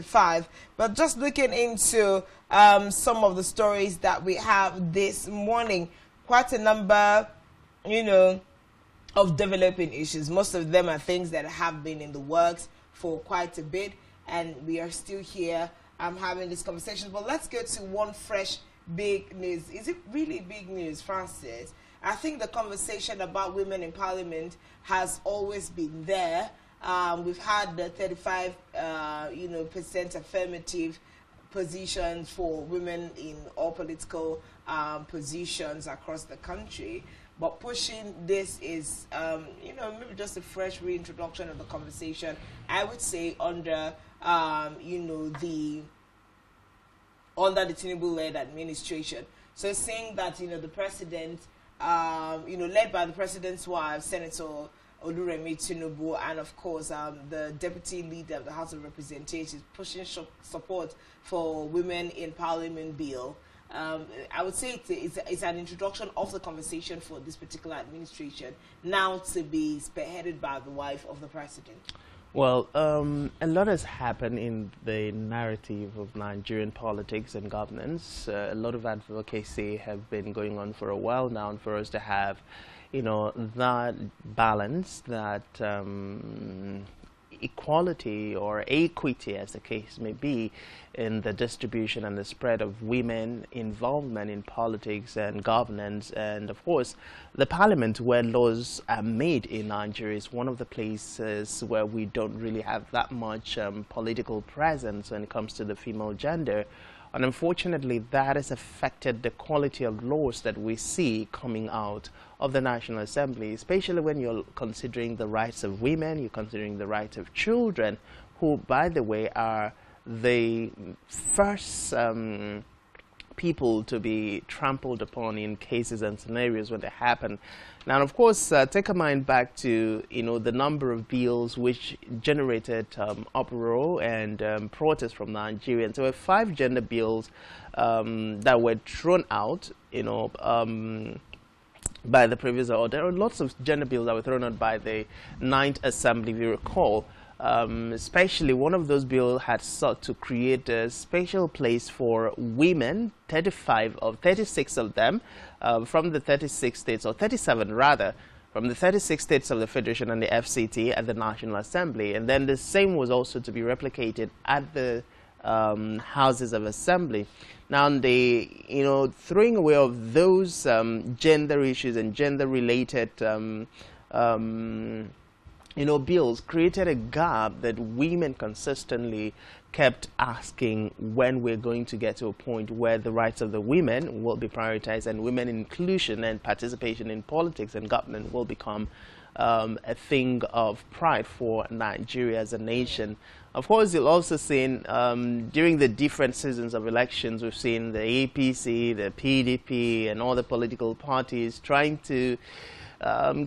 5. But just looking into some of the stories that we have this morning, quite a number, of developing issues. Most of them are things that have been in the works for quite a bit, and we are still here having this conversation. But let's go to one fresh big news. Is it really big news, Francis? I think the conversation about women in parliament has always been there. We've had the 35% affirmative positions for women in all political positions across the country. But pushing this is, maybe just a fresh reintroduction of the conversation. I would say under, the Tinubu-led administration. So saying that, the president, led by the president's wife, Senator Oluremi Tinubu, and of course the deputy leader of the House of Representatives pushing support for women in parliament bill. I would say it's an introduction of the conversation for this particular administration, now to be spearheaded by the wife of the president. Well, a lot has happened in the narrative of Nigerian politics and governance. A lot of advocacy have been going on for a while now, and for us to have that balance, that equality or equity, as the case may be, in the distribution and the spread of women involvement in politics and governance, and of course the parliament where laws are made in Nigeria is one of the places where we don't really have that much political presence when it comes to the female gender. And unfortunately, that has affected the quality of laws that we see coming out of the National Assembly, especially when you're considering the rights of women, you're considering the rights of children, who, by the way, are the first people to be trampled upon in cases and scenarios when they happen. Now, of course, take a mind back to the number of bills which generated uproar and protest from Nigerians. There were 5 gender bills that were thrown out, by the previous order. There are lots of gender bills that were thrown out by the 9th Assembly, if you recall. Especially one of those bills had sought to create a special place for women, 36 of them, from the 36 states, or 37 rather, from the 36 states of the Federation and the FCT at the National Assembly. And then the same was also to be replicated at the Houses of Assembly. Now, the throwing away of those gender issues and gender-related bills created a gap that women consistently kept asking when we're going to get to a point where the rights of the women will be prioritized and women inclusion and participation in politics and government will become a thing of pride for Nigeria as a nation. Of course, you'll also seen during the different seasons of elections, we've seen the APC, the PDP, and all the political parties trying to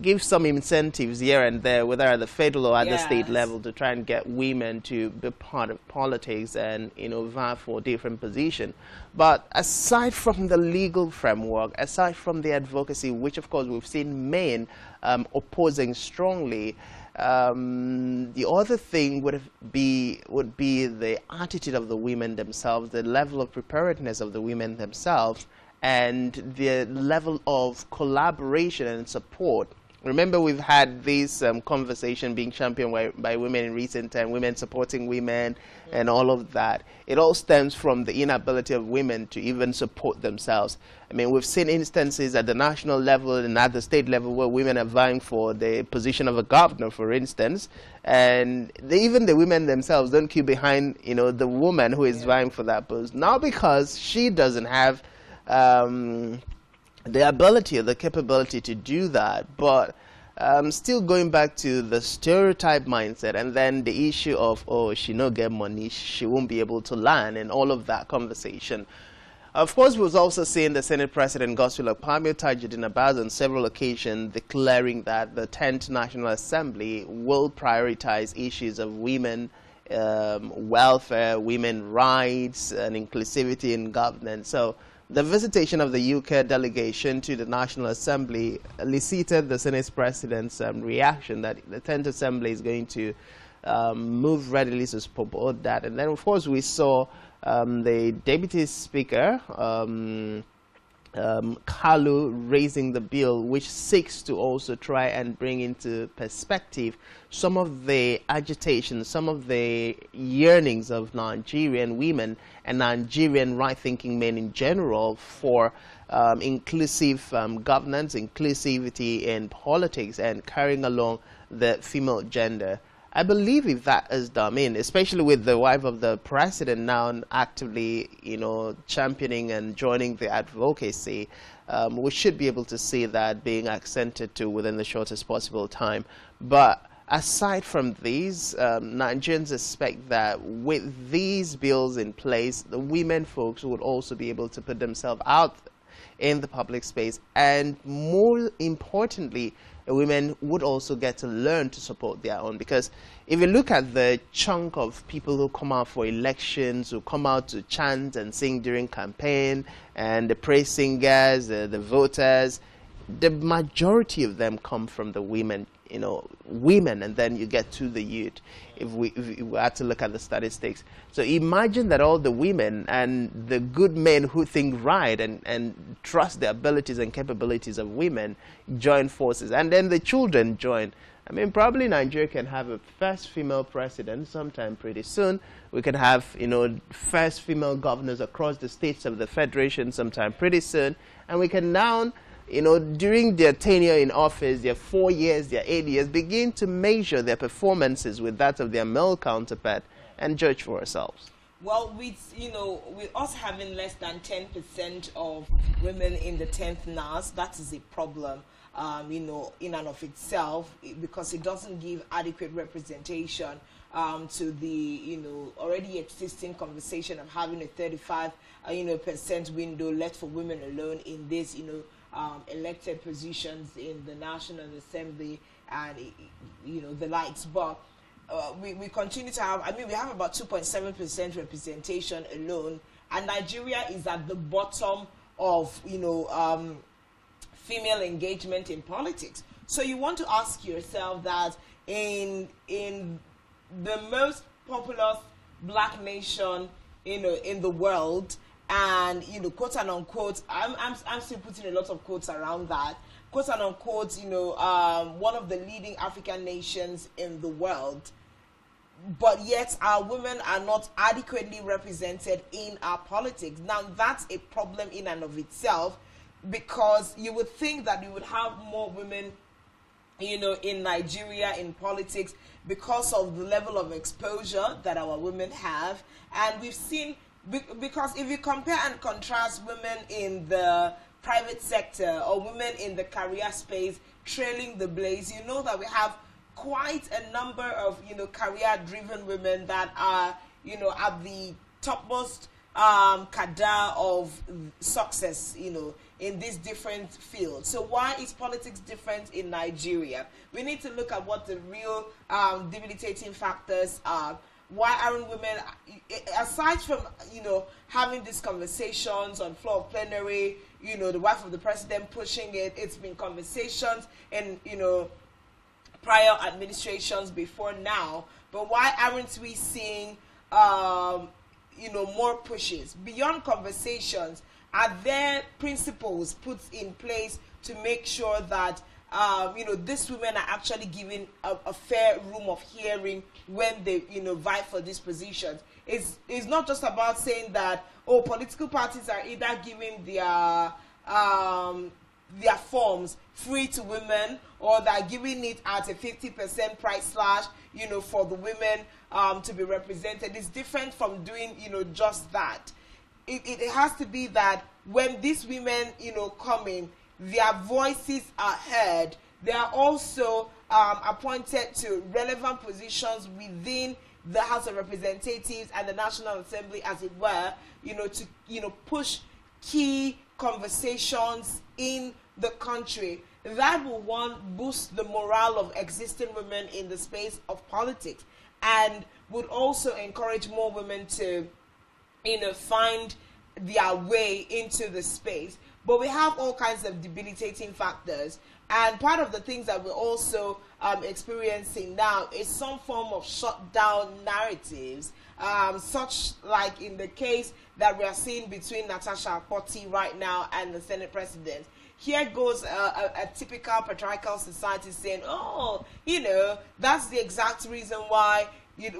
give some incentives here and there, whether at the federal or at the state level, to try and get women to be part of politics and vie for different positions. But aside from the legal framework, aside from the advocacy, which of course we've seen men opposing strongly, the other thing would be the attitude of the women themselves, the level of preparedness of the women themselves, and the level of collaboration and support. Remember, we've had this conversation being championed by women in recent time, women supporting women and all of that. It all stems from the inability of women to even support themselves. I mean, we've seen instances at the national level and at the state level where women are vying for the position of a governor, for instance, and even the women themselves don't queue behind, the woman who is vying for that post. Not because she doesn't have the ability or the capability to do that, but still going back to the stereotype mindset, and then the issue of, oh, she no get money, she won't be able to learn, and all of that conversation. Of course, we was also seeing the Senate President Godswill Akpabio Tajudeen Abbas on several occasions declaring that the 10th National Assembly will prioritize issues of women welfare, women rights, and inclusivity in governance. So the visitation of the UK delegation to the National Assembly elicited the Senate President's reaction that the 10th Assembly is going to moved readily to support that. And then, of course, we saw the Deputy Speaker, Kalu, raising the bill, which seeks to also try and bring into perspective some of the agitation, some of the yearnings of Nigerian women and Nigerian right-thinking men in general for inclusive governance, inclusivity in politics, and carrying along the female gender. I believe if that is done, I mean, especially with the wife of the president now actively, championing and joining the advocacy, we should be able to see that being accented to within the shortest possible time. But aside from these, Nigerians expect that with these bills in place, the women folks would also be able to put themselves out in the public space, and more importantly, women would also get to learn to support their own. Because if you look at the chunk of people who come out for elections, who come out to chant and sing during campaign, and the praise singers, the voters, the majority of them come from the women, women, and then you get to the youth, if we had to look at the statistics. So imagine that all the women and the good men who think right and trust the abilities and capabilities of women join forces, and then the children join. I mean, probably Nigeria can have a first female president sometime pretty soon. We can have, first female governors across the states of the federation sometime pretty soon, and we can now, during their tenure in office, their 4 years, their 8 years, begin to measure their performances with that of their male counterpart and judge for ourselves. Well, with us having less than 10% of women in the 10th NAS, that is a problem, in and of itself, because it doesn't give adequate representation to the, already existing conversation of having a 35% window left for women alone in this, elected positions in the National Assembly and the likes. But we continue to have, we have about 2.7% representation alone, and Nigeria is at the bottom of female engagement in politics. So you want to ask yourself that in the most populous black nation in the world, and quote and unquote, I'm still putting a lot of quotes around that, quote and unquote, one of the leading African nations in the world, but yet our women are not adequately represented in our politics. Now that's a problem in and of itself, because you would think that we would have more women in Nigeria in politics because of the level of exposure that our women have. And we've seen, because if you compare and contrast women in the private sector or women in the career space trailing the blaze, you know that we have quite a number of career-driven women that are at the topmost cadre of success in these different fields. So why is politics different in Nigeria? We need to look at what the real debilitating factors are. Why aren't women, aside from having these conversations on floor of plenary, the wife of the president pushing it, it's been conversations and prior administrations before now, but why aren't we seeing more pushes beyond conversations? Are there principles put in place to make sure that these women are actually given a fair room of hearing when they vie for these positions? It's not just about saying that political parties are either giving their forms free to women, or they're giving it at a 50% price slash for the women to be represented. It's different from doing just that. It has to be that when these women come in, their voices are heard. They are also appointed to relevant positions within the House of Representatives and the National Assembly, as it were, to push key conversations in the country. That will, one, boost the morale of existing women in the space of politics, and would also encourage more women to find their way into the space. But we have all kinds of debilitating factors. And part of the things that we're also experiencing now is some form of shutdown narratives, such like in the case that we are seeing between Natasha Akpoti right now and the Senate President. Here goes a typical patriarchal society saying, oh, you know, that's the exact reason why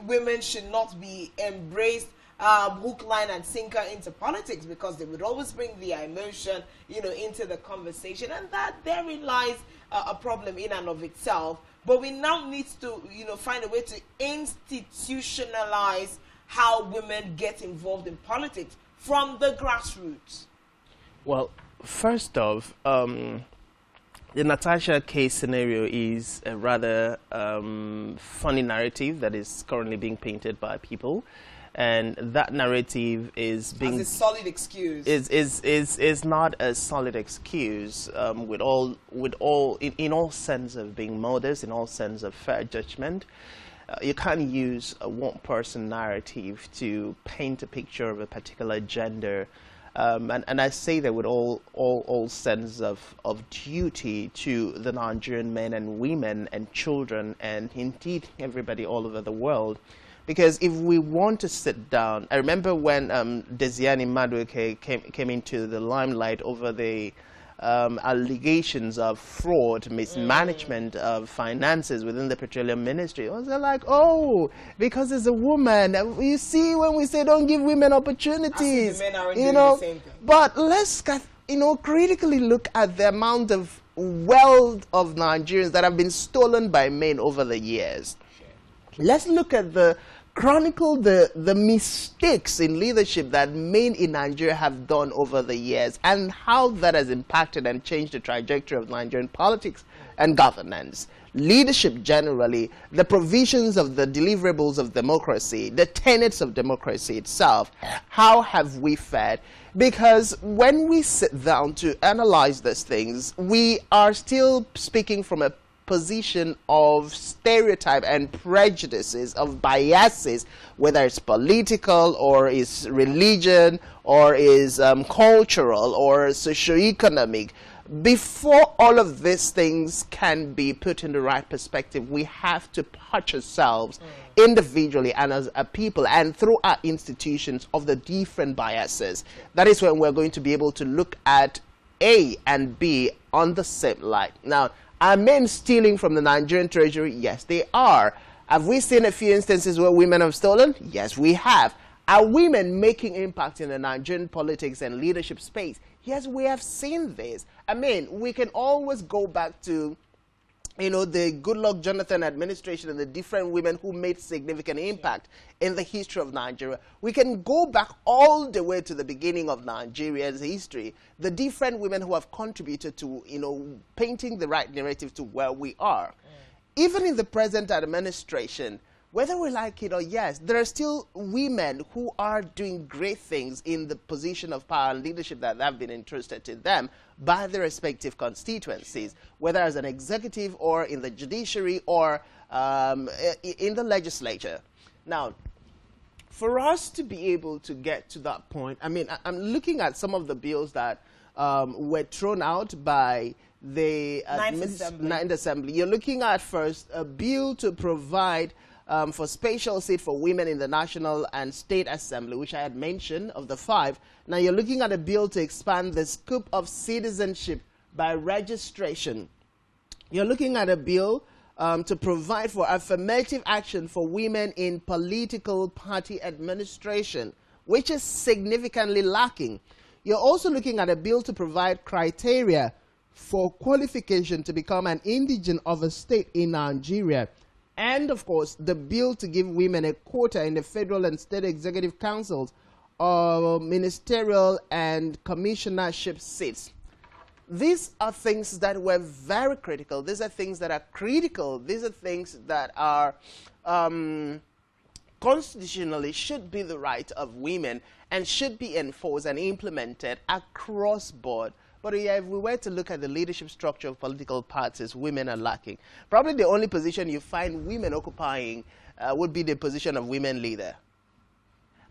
women should not be embraced hook, line, and sinker into politics, because they would always bring their emotion, you know, into the conversation, and that therein lies a problem in and of itself. But we now need to, you know, find a way to institutionalize how women get involved in politics from the grassroots. Well, first off, the Natasha case scenario is a rather funny narrative that is currently being painted by people, and that narrative is being as a solid excuse. Is not a solid excuse in all sense of being modest, in all sense of fair judgment. You can't use a one-person narrative to paint a picture of a particular gender. And I say that with all sense of duty to the Nigerian men and women and children and indeed everybody all over the world. Because if we want to sit down, I remember when Desiani Madueke came into the limelight over the allegations of fraud, mismanagement of finances within the petroleum ministry. I was like, oh, because it's a woman. You see, when we say don't give women opportunities, the men aren't doing the same thing. But let's, critically look at the amount of wealth of Nigerians that have been stolen by men over the years. Sure. Let's look at chronicle the mistakes in leadership that men in Nigeria have done over the years and how that has impacted and changed the trajectory of Nigerian politics and governance. Leadership generally, the provisions of the deliverables of democracy, the tenets of democracy itself, how have we fared? Because when we sit down to analyze these things, we are still speaking from a position of stereotype and prejudices, of biases, whether it's political or is religion or is cultural or socioeconomic. Before all of these things can be put in the right perspective, we have to patch ourselves individually and as a people and through our institutions of the different biases. That is when we're going to be able to look at A and B on the same light. Now, are men stealing from the Nigerian treasury? Yes, they are. Have we seen a few instances where women have stolen? Yes, we have. Are women making impact in the Nigerian politics and leadership space? Yes, we have seen this. I mean, we can always go back to, the Goodluck Jonathan administration and the different women who made significant impact in the history of Nigeria. We can go back all the way to the beginning of Nigeria's history, the different women who have contributed to, painting the right narrative to where we are. Even in the present administration, whether we like it or yes, there are still women who are doing great things in the position of power and leadership that have been entrusted to them by their respective constituencies, whether as an executive or in the judiciary or in the legislature. Now, for us to be able to get to that point, I mean, I'm looking at some of the bills that were thrown out by the Ninth Assembly. You're looking at first a bill to provide for special seat for women in the National and State Assembly, which I had mentioned of the 5. Now you're looking at a bill to expand the scope of citizenship by registration. You're looking at a bill to provide for affirmative action for women in political party administration, which is significantly lacking. You're also looking at a bill to provide criteria for qualification to become an indigene of a state in Nigeria. And, of course, the bill to give women a quota in the federal and state executive councils or ministerial and commissionership seats. These are things that were very critical. These are things that are critical. These are things that are constitutionally should be the right of women and should be enforced and implemented across board. But yeah, if we were to look at the leadership structure of political parties, women are lacking. Probably the only position you find women occupying would be the position of women leader.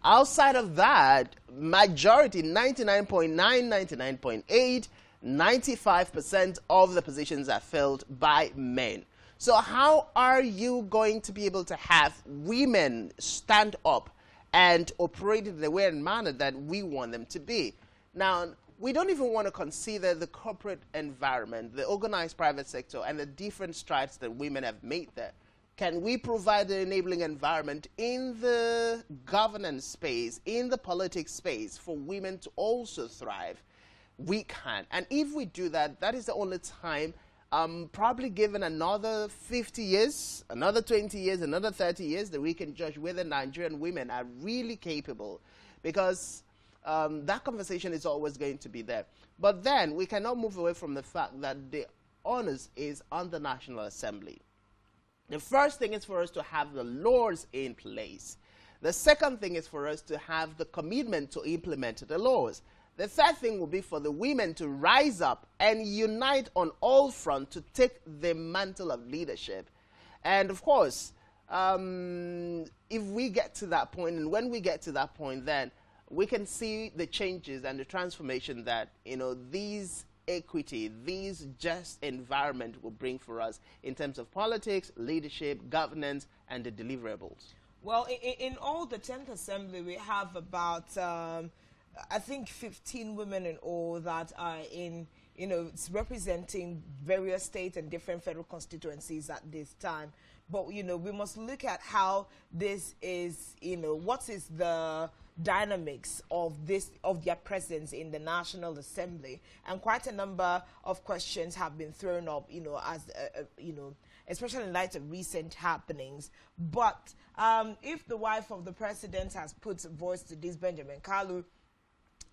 Outside of that, majority, 99.9, 99.8, 95% of the positions are filled by men. So how are you going to be able to have women stand up and operate in the way and manner that we want them to be? Now, we don't even want to consider the corporate environment, the organized private sector, and the different strides that women have made there. Can we provide an enabling environment in the governance space, in the politics space, for women to also thrive? We can. And if we do that, that is the only time, probably given another 50 years, another 20 years, another 30 years, that we can judge whether Nigerian women are really capable. Because that conversation is always going to be there. But then we cannot move away from the fact that the onus is on the National Assembly. The first thing is for us to have the laws in place. The second thing is for us to have the commitment to implement the laws. The third thing will be for the women to rise up and unite on all fronts to take the mantle of leadership. And of course, if we get to that point, and when we get to that point, then we can see the changes and the transformation that, these equity, these just environment will bring for us in terms of politics, leadership, governance, and the deliverables. Well, in all the 10th Assembly, we have about, I think, 15 women in all that are in, it's representing various state and different federal constituencies at this time. But, we must look at how this is, what is the dynamics of their presence in the National Assembly, and quite a number of questions have been thrown up, as especially in light of recent happenings. But if the wife of the president has put voice to this, Benjamin Kalu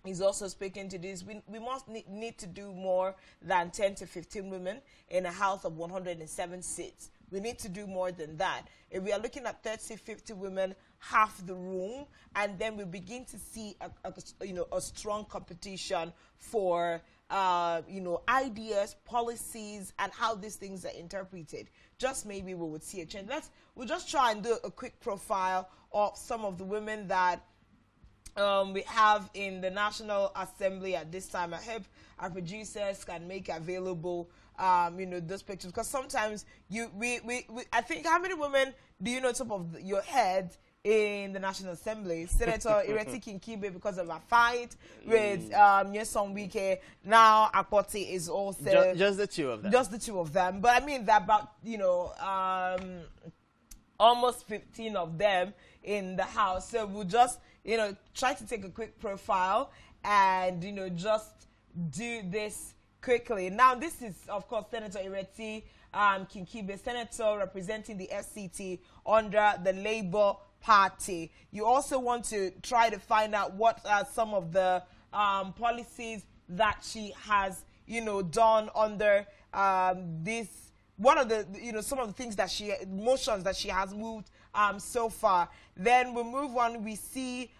is also speaking to this, we must need to do more than 10 to 15 women in a house of 107 seats. We need to do more than that. If we are looking at 30, 50 women, half the room, and then we begin to see a strong competition for ideas, policies, and how these things are interpreted. Just maybe we would see a change. We'll just try and do a quick profile of some of the women that we have in the National Assembly at this time. I hope our producers can make available those pictures, because sometimes I think, how many women do you know top of your head in the National Assembly? Senator Ireti Kinkibe, because of a fight with Nyesom Wike. Now Akpoti is also just the two of them. Just the two of them. But I mean that about almost 15 of them in the House. So we'll just try to take a quick profile and just do this quickly. Now, this is, of course, Senator Ireti Kinkibe, Senator representing the FCT under the Labour Party. You also want to try to find out what are some of the policies that she has, done under this. One of the, some of the things that motions that she has moved so far. Then we move on. We see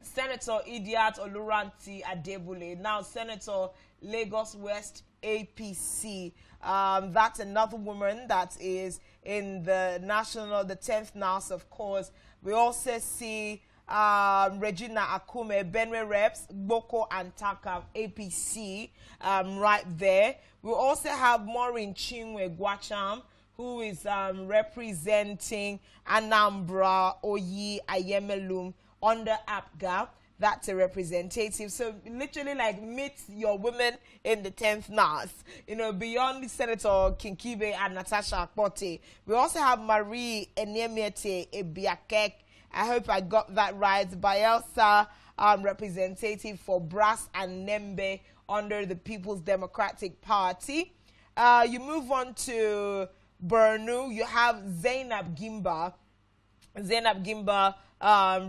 Senator Idiat Oluranti Adebule, now Senator Lagos West APC. That's another woman that is in the 10th NAS, of course. We also see Regina Akume, Benue Reps, Boko and Taka APC right there. We also have Maureen Chinwe Gwacham, who is representing Anambra Oyi Ayemelum under APGA. That's a representative. So literally, like, meet your women in the 10th NAS. Beyond Senator Kinkibe and Natasha Akpoti. We also have Marie Enyemiete Ebiakek. I hope I got that right. Bayelsa representative for Brass and Nembe under the People's Democratic Party. You move on to Borno. You have Zainab Gimba.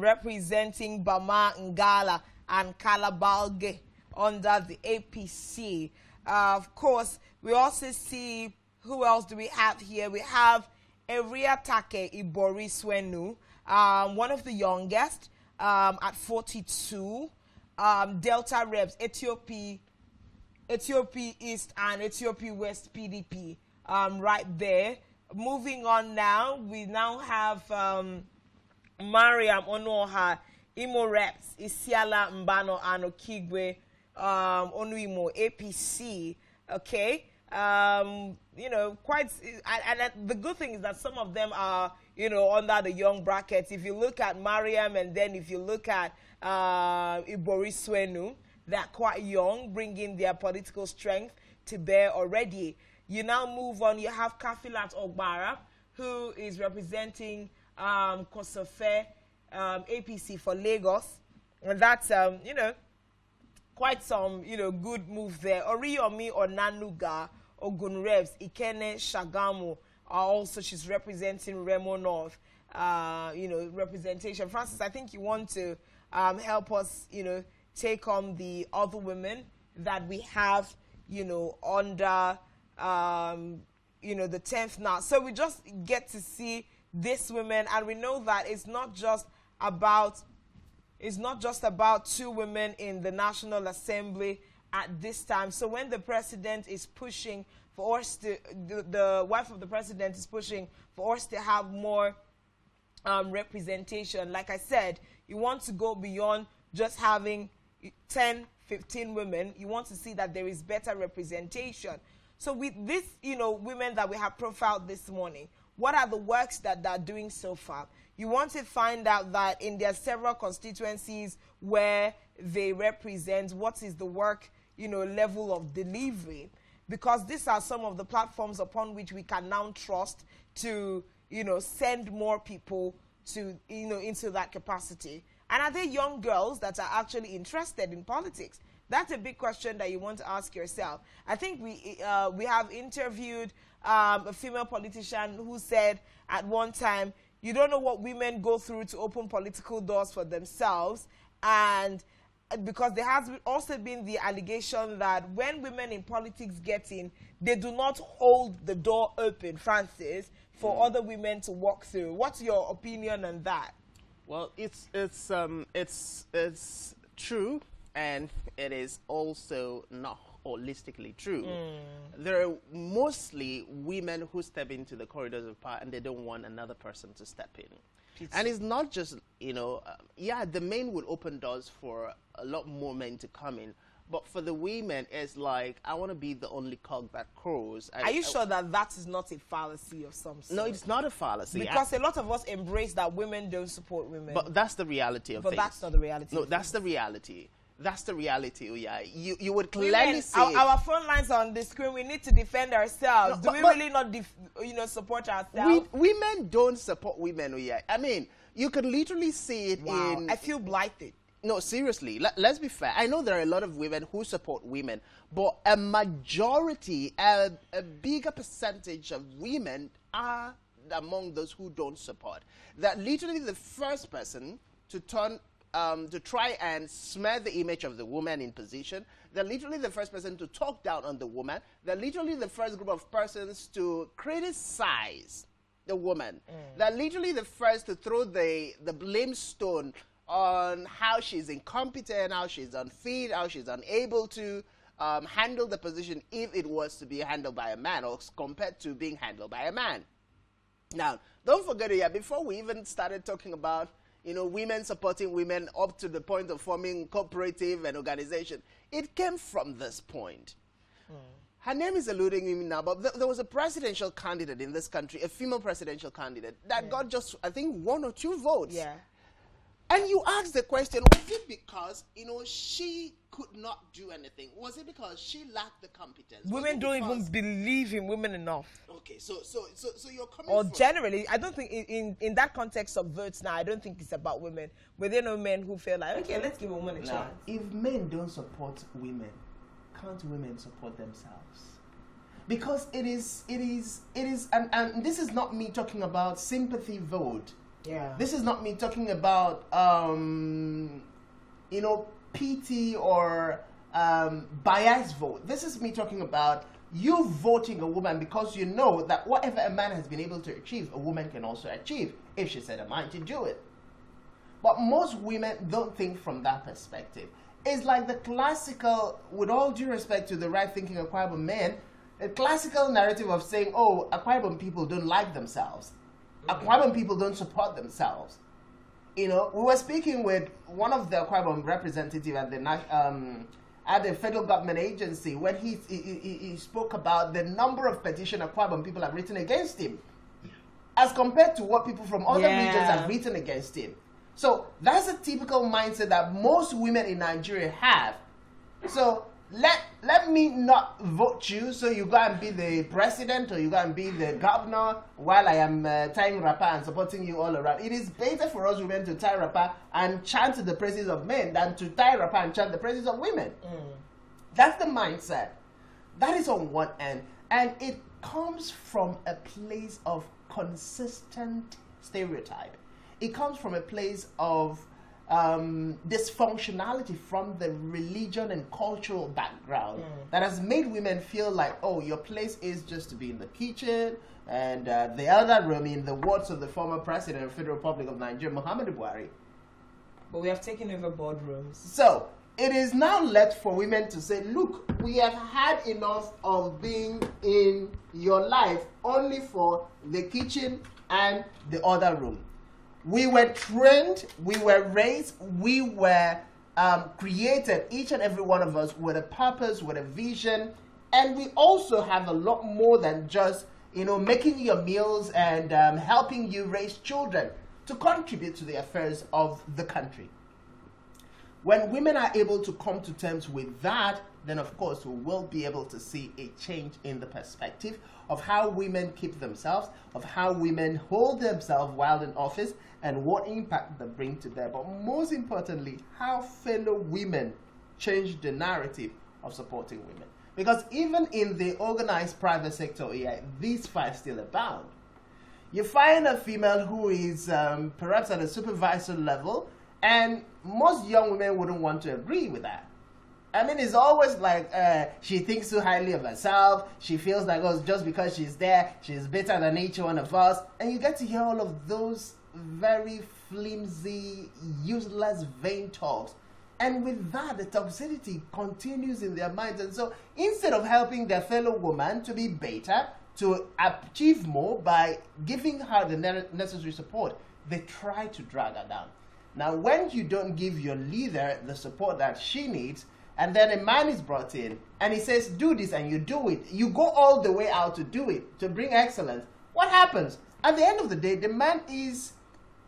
Representing Bama Ngala and Kalabalge under the APC. Of course, we also see, who else do we have here? We have Eria Take Ibori Swenu, one of the youngest, at 42. Delta Reps, Ethiopia East and Ethiopia West PDP, right there. Moving on now, we now have Mariam Onoha, Imo Reps, Isiala Mbano and Okigwe Onuimo, APC, okay? You know, quite, and the good thing is that some of them are, you know, under the young brackets. If you look at Mariam, and then if you look at Ibori Swenu, they're quite young, bringing their political strength to bear already. You now move on, you have Kafilat Ogbara, who is representing Kosofe, APC for Lagos. And that's, you know, quite some, you know, good move there. Oriyomi Onanuga, Ogunrevs, Ikene Shagamu are also, she's representing Remo North, you know, representation. Francis, I think you want to help us, you know, take on the other women that we have, you know, under, you know, the 10th now. So we just get to see these women, and we know that it's not just about two women in the National Assembly at this time. So when the president is pushing for us to, the wife of the president is pushing for us to have more representation, like I said, you want to go beyond just having 10, 15 women. You want to see that there is better representation. So with this, you know, women that we have profiled this morning, what are the works that they're doing so far? You want to find out that in their several constituencies where they represent, what is the work, you know, level of delivery? Because these are some of the platforms upon which we can now trust to, you know, send more people to, you know, into that capacity. And are they young girls that are actually interested in politics? That's a big question that you want to ask yourself. I think we have interviewed a female politician who said at one time, you don't know what women go through to open political doors for themselves. And because there has also been the allegation that when women in politics get in, they do not hold the door open, Francis, for other women to walk through. What's your opinion on that? Well, it's true, and it is also not holistically true. There are mostly women who step into the corridors of power and they don't want another person to step in. And it's not just, you know, yeah, the men would open doors for a lot more men to come in. But for the women, it's like, I want to be the only cock that crows. Are you sure that that is not a fallacy of some sort? No, it's not a fallacy. Because a lot of us embrace that women don't support women. But that's the reality of things. But that's not the reality. No, that's the reality. That's the reality. Yeah, you would clearly see our phone lines are on the screen. We need to defend ourselves. Do we really not, you know, support ourselves? Women don't support women. Yeah, I mean, you could literally see it in. I feel blighted. No, seriously. Let's be fair. I know there are a lot of women who support women, but a majority, a bigger percentage of women are among those who don't support. That literally the first person to turn. To try and smear the image of the woman in position. They're literally the first person to talk down on the woman. They're literally the first group of persons to criticize the woman. They're literally the first to throw the blame stone on how she's incompetent, how she's unfit, how she's unable to handle the position if it was to be handled by a man or compared to being handled by a man. Now, don't forget, before we even started talking about women supporting women up to the point of forming cooperative and organization. It came from this point. Her name is eluding me now, but there was a presidential candidate in this country, a female presidential candidate, that got just, I think, 1 or 2 votes. Yeah. And you ask the question, was it because, she could not do anything? Was it because she lacked the competence? Women don't even believe in women enough. Okay, so you're coming or generally, I don't think, in that context of votes now, I don't think it's about women. But there are no men who feel like, okay, let's give a woman a chance. If men don't support women, can't women support themselves? Because it is, and this is not me talking about sympathy vote. Yeah. This is not me talking about, pity or biased vote. This is me talking about you voting a woman because you know that whatever a man has been able to achieve, a woman can also achieve if she set her mind to do it. But most women don't think from that perspective. It's like the classical, with all due respect to the right-thinking Akwa Ibom men, the classical narrative of saying, oh, Akwa Ibom people don't like themselves. Akwa Ibom people don't support themselves. We were speaking with one of the Akwa Ibom representatives at the at the federal government agency when he spoke about the number of petition Akwa people have written against him, as compared to what people from other regions have written against him. So that's a typical mindset that most women in Nigeria have. So let me not vote you, so you go and be the president or you go and be the governor while I am tying wrapper and supporting you all around. It is better for us women to tie wrapper and chant the praises of men than to tie wrapper and chant the praises of women. That's the mindset. That is on one end. And it comes from a place of consistent stereotype. It comes from a place of dysfunctionality from the religion and cultural background that has made women feel like, oh, your place is just to be in the kitchen and the other room, in the words of the former president of the Federal Republic of Nigeria, Muhammadu Buhari. But we have taken over boardrooms. So it is now left for women to say, look, we have had enough of being in your life only for the kitchen and the other room. We were trained, we were raised, we were created, each and every one of us, with a purpose, with a vision, and we also have a lot more than just, making your meals and helping you raise children to contribute to the affairs of the country. When women are able to come to terms with that, then of course we will be able to see a change in the perspective of how women keep themselves, of how women hold themselves while in office, and what impact they bring to them. But most importantly, how fellow women change the narrative of supporting women. Because even in the organized private sector, these fights still abound. You find a female who is perhaps at a supervisor level, and most young women wouldn't want to agree with that. I mean, it's always like she thinks too highly of herself. She feels like, oh, just because she's there, she's better than each one of us. And you get to hear all of those very flimsy, useless, vain talks. And with that, the toxicity continues in their minds. And so instead of helping their fellow woman to be better, to achieve more by giving her the necessary support, they try to drag her down. Now, when you don't give your leader the support that she needs, and then a man is brought in, and he says, do this, and you do it. You go all the way out to do it, to bring excellence. What happens? At the end of the day, the man is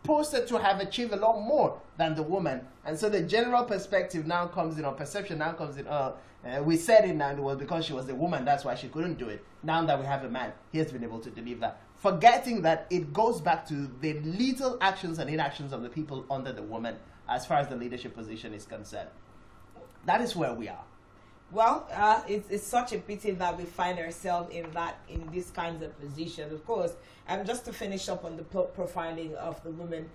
posted to have achieved a lot more than the woman. And so the general perspective now comes in, or perception now comes in, we said it now, it was because she was a woman, that's why she couldn't do it. Now that we have a man, he has been able to deliver. Forgetting that it goes back to the little actions and inactions of the people under the woman as far as the leadership position is concerned. That is where we are. Well, it's such a pity that we find ourselves in these kinds of positions. Of course, just to finish up on the profiling of the women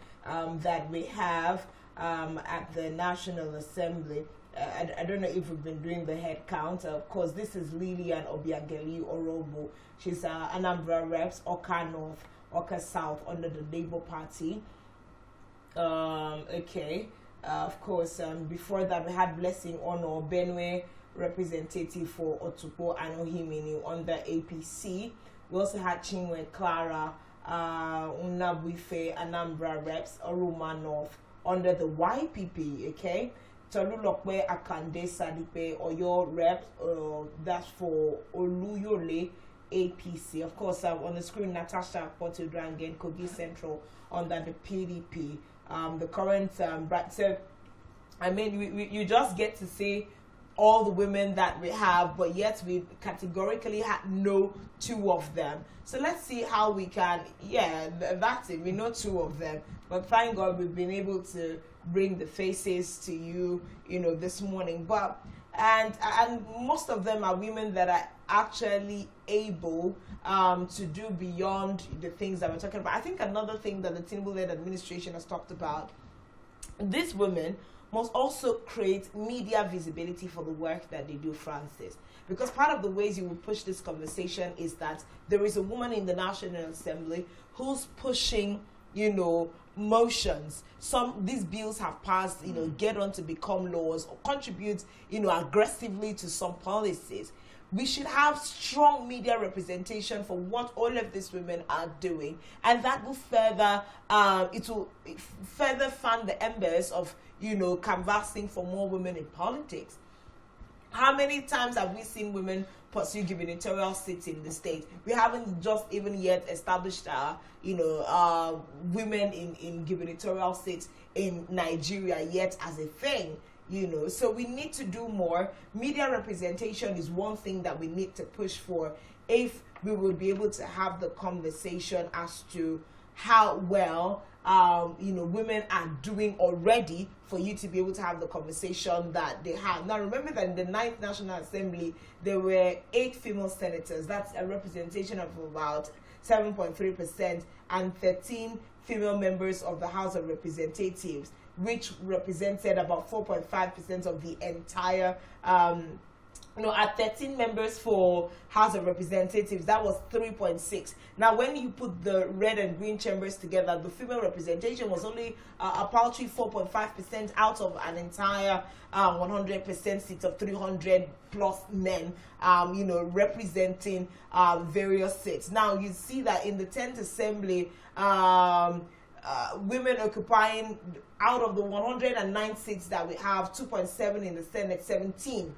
that we have at the National Assembly. I don't know if we've been doing the head count. Of course, this is Lillian Obiageli Orobo. She's Anambra Reps, Oka North, Oka South under the Labour Party. Of course, before that we had Blessing Ono, Benue representative for Otupo and Ohimini under APC. We also had Chinwe Clara, Unabuife, Anambra Reps, Oruma North under the YPP, okay? Tolulokwe Akande Sadipe, Oyo Reps, that's for Oluyole, APC. Of course, on the screen, Natasha Potodrangen, Kogi Central under the PDP. The current so I mean, you just get to see all the women that we have, but yet we categorically had no two of them. So let's see how we can, that's it, we know two of them, but thank God we've been able to bring the faces to you, this morning. But and most of them are women that are actually able to do beyond the things that we're talking about. I think another thing that the Tinubu-led administration has talked about, these women must also create media visibility for the work that they do, Francis. Because part of the ways you will push this conversation is that there is a woman in the National Assembly who's pushing, motions. These bills have passed, get on to become laws or contribute, aggressively to some policies. We should have strong media representation for what all of these women are doing, and that will further, further fan the embers of, canvassing for more women in politics. How many times have we seen women pursue gubernatorial seats in the state? We haven't just even yet established, women in gubernatorial seats in Nigeria yet as a thing. So we need to do more. Media representation is one thing that we need to push for if we will be able to have the conversation as to how well women are doing already for you to be able to have the conversation that they have. Now remember that in the 9th National Assembly there were 8 female senators. That's a representation of about 7.3%, and 13 female members of the House of Representatives, which represented about 4.5% of the entire at 13 members for House of Representatives, that was 3.6. Now, when you put the red and green chambers together, the female representation was only a paltry 4.5% out of an entire 100% seat of 300 plus men, representing various seats. Now, you see that in the 10th Assembly, women occupying, out of the 109 seats that we have, 2.7 in the Senate, 17.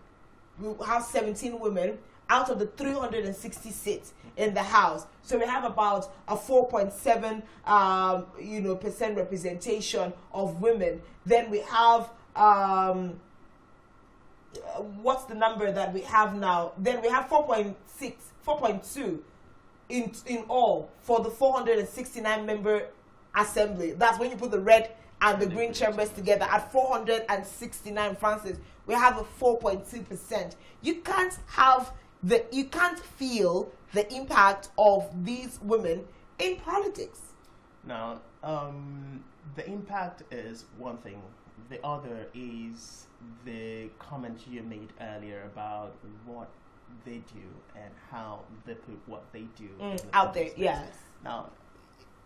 We have 17 women out of the 360 seats in the House. So we have about a 4.7 percent representation of women. Then we have what's the number that we have now? Then we have 4.2 in all for the 469 member assembly. That's when you put the red and the green chambers together at 469, Francis. We have a 4.2%. You can't feel the impact of these women in politics. Now, the impact is one thing. The other is the comment you made earlier about what they do and how they put what they do out there. Yes. Now,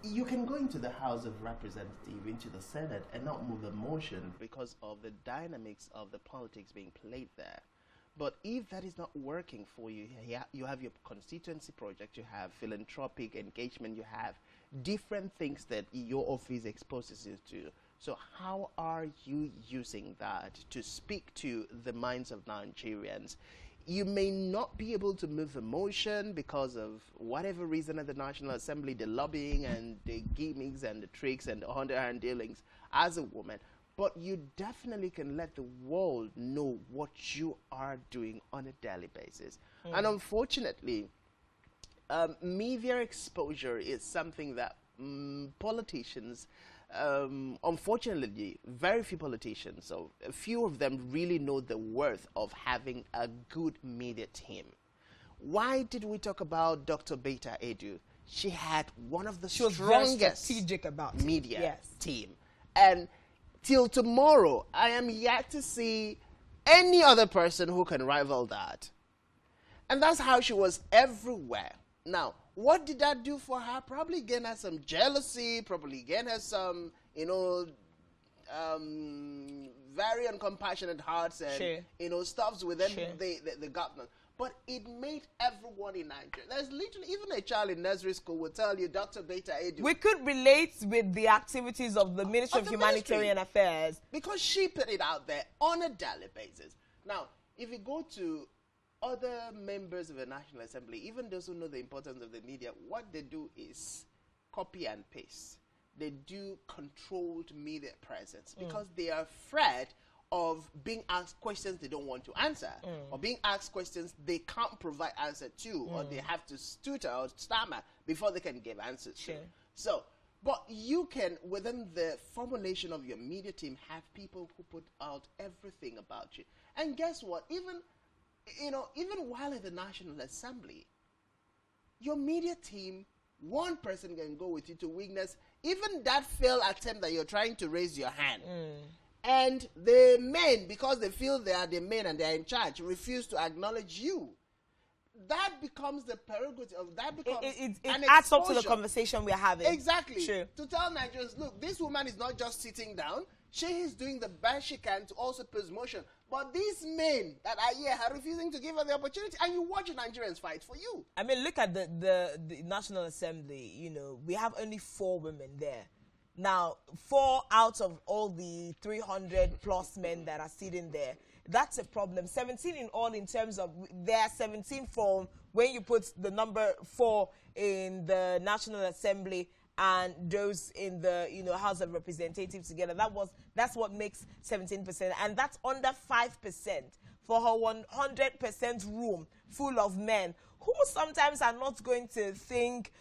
you can go into the House of Representatives, into the Senate, and not move a motion because of the dynamics of the politics being played there. But if that is not working for you, you have your constituency project, you have philanthropic engagement, you have different things that your office exposes you to. So how are you using that to speak to the minds of Nigerians? You may not be able to move the motion because of whatever reason at the National Assembly, the lobbying and the gimmicks and the tricks and the underhand dealings as a woman, but you definitely can let the world know what you are doing on a daily basis. And unfortunately, media exposure is something that politicians, unfortunately, very few politicians, so a few of them really know the worth of having a good media team. Why did we talk about Dr. Beta Edu? She had one of the strongest strategic about media team. And till tomorrow, I am yet to see any other person who can rival that. And that's how she was everywhere. Now, what did that do for her? Probably gain her some jealousy, probably gain her some, very uncompassionate hearts and, stuffs within the government. But it made everyone in Nigeria. There's literally, even a child in nursery school will tell you, Dr. Beta Edu. We could relate with the activities of the Ministry of Humanitarian Affairs. Because she put it out there on a daily basis. Now, if you go to other members of the National Assembly, even those who know the importance of the media, what they do is copy and paste. They do controlled media presence because they are afraid of being asked questions they don't want to answer, or being asked questions they can't provide answer to, or they have to stutter or stammer before they can give answers to. So, but you can, within the formulation of your media team, have people who put out everything about you. And guess what? Even while at the National Assembly, your media team, one person can go with you to witness even that failed attempt that you're trying to raise your hand. And the men, because they feel they are the men and they're in charge, refuse to acknowledge you. That becomes the prerogative of that. Becomes it adds up to the conversation we're having. Exactly. To tell Nigerians, look, this woman is not just sitting down. She is doing the best she can to also pose motion. But these men that are here are refusing to give her the opportunity, and you watch Nigerians fight for you. I mean, look at the National Assembly. We have only 4 women there. Now, 4 out of all the 300 plus men that are sitting there, that's a problem. 17 in all, in terms of there are 17 from when you put the number 4 in the National Assembly and those in the House of Representatives together. That's what makes 17%, and that's under 5% for her 100% room full of men who sometimes are not going to think.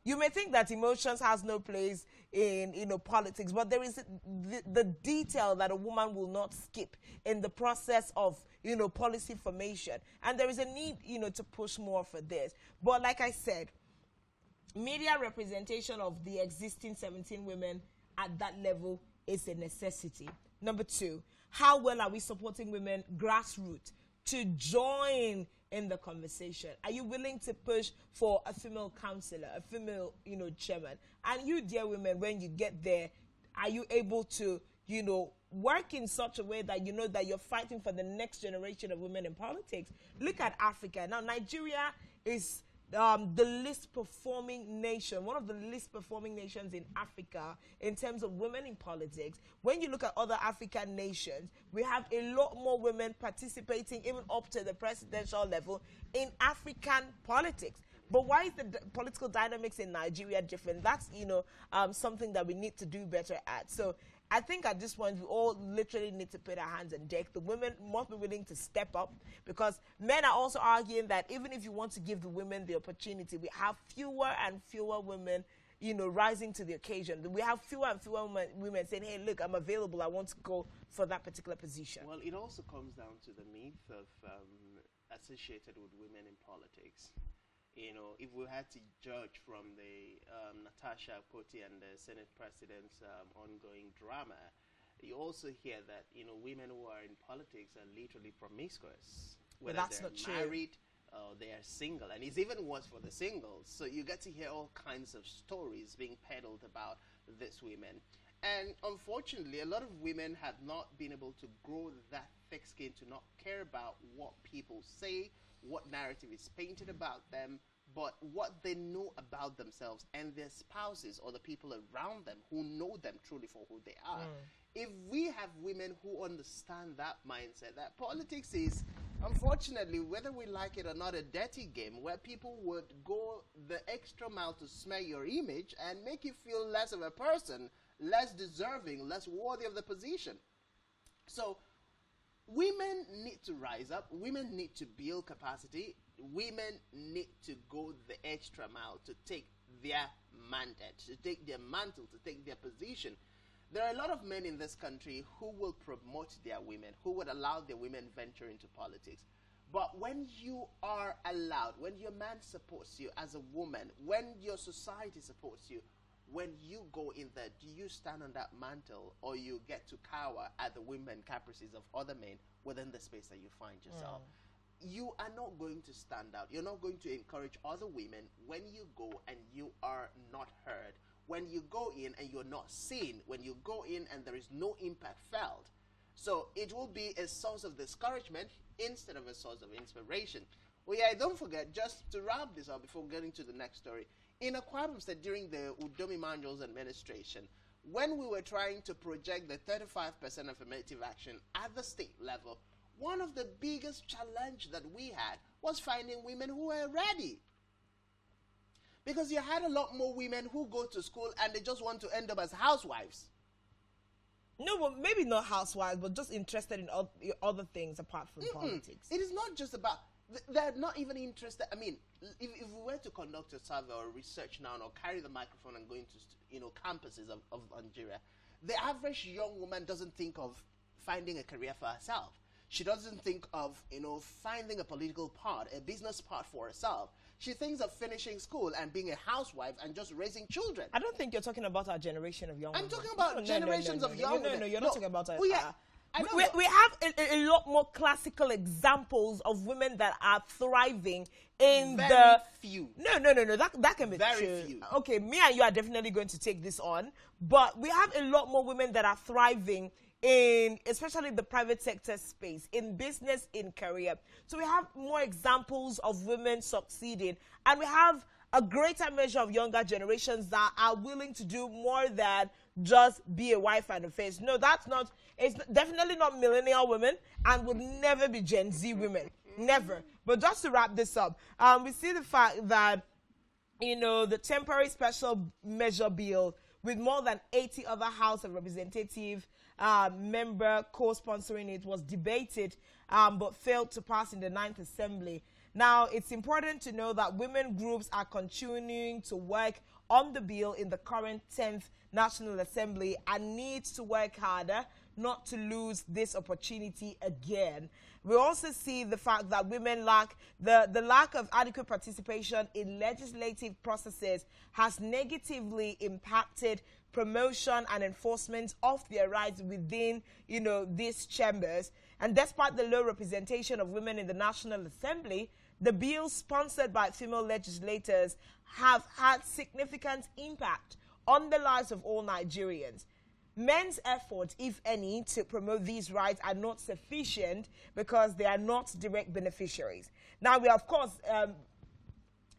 You may think that emotions has no place in politics, but there is the detail that a woman will not skip in the process of policy formation, and there is a need to push more for this. But like I said, media representation of the existing 17 women at that level is a necessity. Number 2, how well are we supporting women grassroots to join in the conversation? Are you willing to push for a female councillor, a female, chairman? And you, dear women, when you get there, are you able to, work in such a way that that you're fighting for the next generation of women in politics? Look at Africa. Now, Nigeria is the least performing nation, one of the least performing nations in Africa in terms of women in politics. When you look at other African nations, we have a lot more women participating even up to the presidential level in African politics. But why is the political dynamics in Nigeria different? That's, something that we need to do better at. So I think at this point, we all literally need to put our hands on deck. The women must be willing to step up, because men are also arguing that even if you want to give the women the opportunity, we have fewer and fewer women, rising to the occasion. We have fewer and fewer women saying, hey, look, I'm available. I want to go for that particular position. Well, it also comes down to the myth of associated with women in politics. If we had to judge from the Natasha Akpoti and the Senate President's ongoing drama, you also hear that, women who are in politics are literally promiscuous. Whether that's they're not true. Married or they are single. And it's even worse for the singles. So you get to hear all kinds of stories being peddled about these women. And unfortunately, a lot of women have not been able to grow that thick skin to not care about what people say, what narrative is painted about them, but what they know about themselves and their spouses or the people around them who know them truly for who they are. If we have women who understand that mindset, that politics is, unfortunately, whether we like it or not, a dirty game where people would go the extra mile to smear your image and make you feel less of a person, less deserving, less worthy of the position. So women need to rise up. Women need to build capacity. Women need to go the extra mile to take their mandate, to take their mantle, to take their position. There are a lot of men in this country who will promote their women, who would allow their women venture into politics. But when you are allowed, when your man supports you as a woman, when your society supports you, when you go in there, do you stand on that mantle, or you get to cower at the women caprices of other men within the space that you find yourself? You are not going to stand out. You're not going to encourage other women when you go and you are not heard, when you go in and you're not seen, when you go in and there is no impact felt. So it will be a source of discouragement instead of a source of inspiration. Oh yeah, don't forget, just to wrap this up before getting to the next story, in Akwa Ibom State during the Udomi Manuel's administration, when we were trying to project the 35% affirmative action at the state level, one of the biggest challenges that we had was finding women who were ready. Because you had a lot more women who go to school and they just want to end up as housewives. No, well, maybe not housewives, but just interested in other things apart from politics. It is not just about, they're not even interested. I mean, if we were to conduct a survey or research now or carry the microphone and go into campuses of Nigeria, the average young woman doesn't think of finding a career for herself. She doesn't think of, finding a political part, a business part for herself. She thinks of finishing school and being a housewife and just raising children. I don't think you're talking about our generation of young women. I'm talking about generations of young women. No, you're not talking about us. We have a lot more classical examples of women that are thriving in very few. No. That can be very true. Few. Okay, me and you are definitely going to take this on, but we have a lot more women that are thriving in, especially the private sector space, in business, in career. So we have more examples of women succeeding, and we have a greater measure of younger generations that are willing to do more than just be a wife and a face. No, that's not, it's definitely not millennial women and would never be Gen Z women. Never. But just to wrap this up, we see the fact that, you know, the temporary special measure bill with more than 80 other House of Representative member co-sponsoring it was debated but failed to pass in the 9th Assembly. Now, it's important to know that women groups are continuing to work on the bill in the current 10th National Assembly and needs to work harder not to lose this opportunity again. We also see the fact that women lack, the lack of adequate participation in legislative processes has negatively impacted promotion and enforcement of their rights within, you know, these chambers. And despite the low representation of women in the National Assembly, the bills sponsored by female legislators have had significant impact on the lives of all Nigerians. Men's efforts, if any, to promote these rights are not sufficient because they are not direct beneficiaries. Now, we are, of course,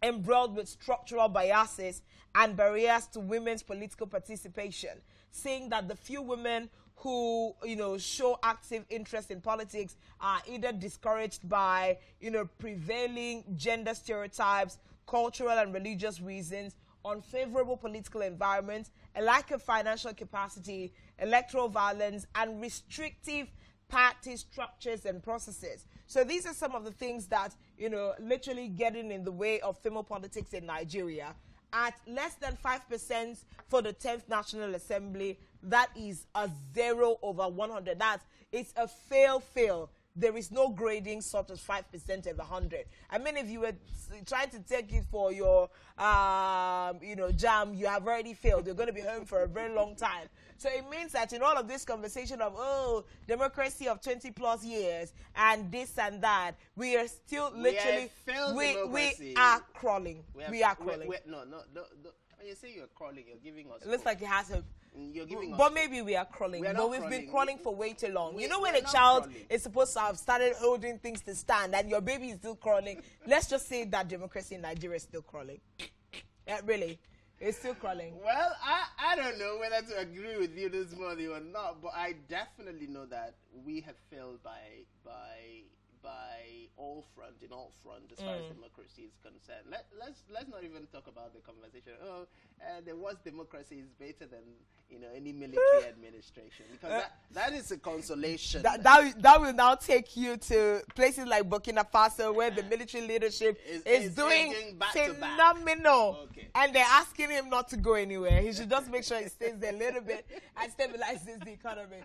embroiled with structural biases and barriers to women's political participation, saying that the few women who, you know, show active interest in politics are either discouraged by, you know, prevailing gender stereotypes, cultural and religious reasons, unfavorable political environment, a lack of financial capacity, electoral violence, and restrictive party structures and processes. So these are some of the things that, you know, literally getting in the way of female politics in Nigeria. At less than 5% for the 10th National Assembly, that is a 0 over 100. It's a fail. There is no grading such as 5% of 100. I mean, if you were trying to take it for your, you know, jam, you have already failed. You're going to be home for a very long time. So it means that in all of this conversation of, oh, democracy of 20 plus years and this and that, we are still literally, we are crawling. We are crawling. No. When you say you're crawling, you're giving us. It looks like it has a. You're giving us. But maybe we are crawling. But we've been crawling for way too long. You know when a child is supposed to have started holding things to stand and your baby is still crawling, let's just say that democracy in Nigeria is still crawling. Yeah, really. It's still crawling. Well, I don't know whether to agree with you this morning or not, but I definitely know that we have failed by all front, in all front, as far as democracy is concerned. Let's not even talk about the conversation. Oh, there was democracy is better than, you know, any military administration, because that is a consolation. That will now take you to places like Burkina Faso, where the military leadership is doing phenomenal, and they're asking him not to go anywhere. He should just make sure he stays there a little bit and stabilizes the economy.